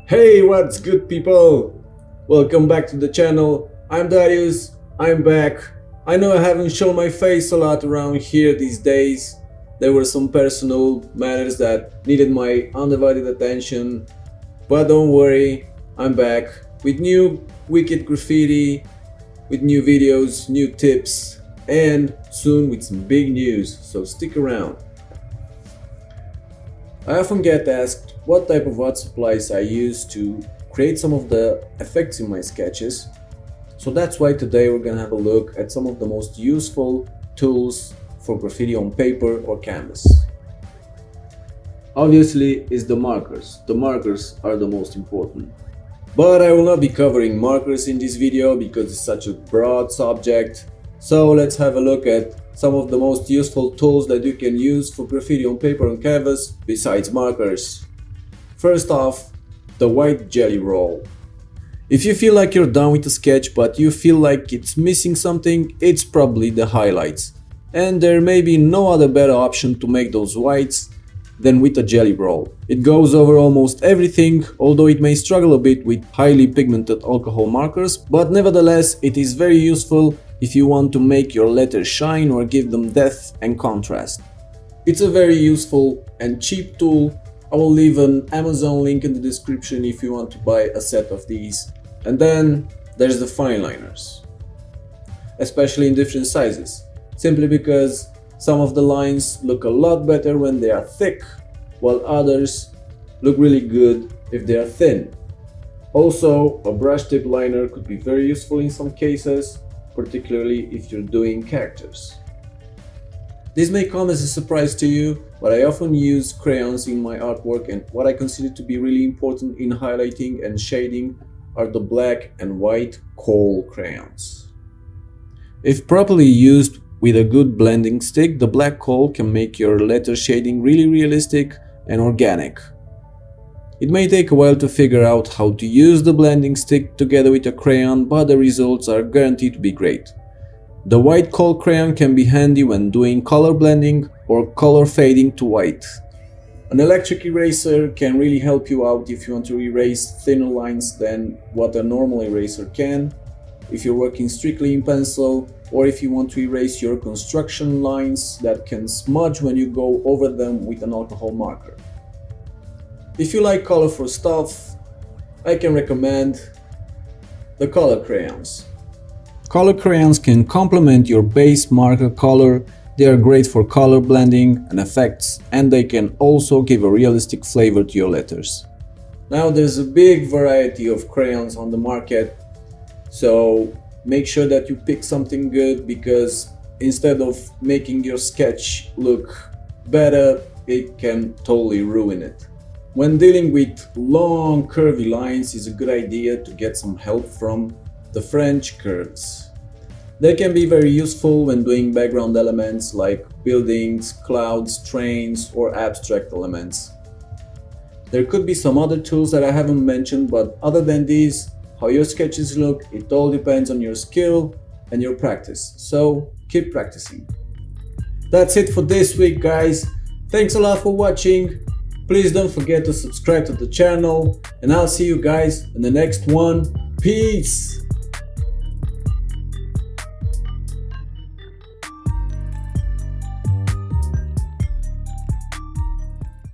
Hey, what's good, people? Welcome back to the channel. I'm Darius. I'm back. I know I haven't shown my face a lot around here these days. There were some personal matters that needed my undivided attention. But don't worry, I'm back with new wicked graffiti, with new videos, new tips, and soon with some big news, so stick around. I often get asked what type of art supplies I use to create some of the effects in my sketches. So that's why today we're gonna have a look at some of the most useful tools for graffiti on paper or canvas. Obviously, it's the markers. The markers are the most important. But I will not be covering markers in this video because it's such a broad subject. So let's have a look at some of the most useful tools that you can use for graffiti on paper and canvas besides markers. First off, the white jelly roll. If you feel like you're done with a sketch but you feel like it's missing something, it's probably the highlights. And there may be no other better option to make those whites than with a jelly roll. It goes over almost everything, although it may struggle a bit with highly pigmented alcohol markers, but nevertheless it is very useful if you want to make your letters shine or give them depth and contrast. It's a very useful and cheap tool. I will leave an Amazon link in the description if you want to buy a set of these. And then there's the fine liners, especially in different sizes, simply because some of the lines look a lot better when they are thick, while others look really good if they are thin. Also, a brush tip liner could be very useful in some cases, particularly if you're doing characters. This may come as a surprise to you, but I often use crayons in my artwork, and what I consider to be really important in highlighting and shading are the black and white kohl crayons. If properly used with a good blending stick, the black kohl can make your letter shading really realistic and organic. It may take a while to figure out how to use the blending stick together with a crayon, but the results are guaranteed to be great. The white kohl crayon can be handy when doing color blending or color fading to white. An electric eraser can really help you out if you want to erase thinner lines than what a normal eraser can, if you're working strictly in pencil, or if you want to erase your construction lines that can smudge when you go over them with an alcohol marker. If you like colorful stuff, I can recommend the color crayons. Color crayons can complement your base marker color. They are great for color blending and effects, and they can also give a realistic flavor to your letters. Now there's a big variety of crayons on the market, so make sure that you pick something good, because instead of making your sketch look better, it can totally ruin it. When dealing with long curvy lines, it's a good idea to get some help from the French curves. They can be very useful when doing background elements like buildings, clouds, trains, or abstract elements. There could be some other tools that I haven't mentioned, but other than these, how your sketches look, it all depends on your skill and your practice. So keep practicing. That's it for this week, guys. Thanks a lot for watching. Please don't forget to subscribe to the channel, and I'll see you guys in the next one. Peace!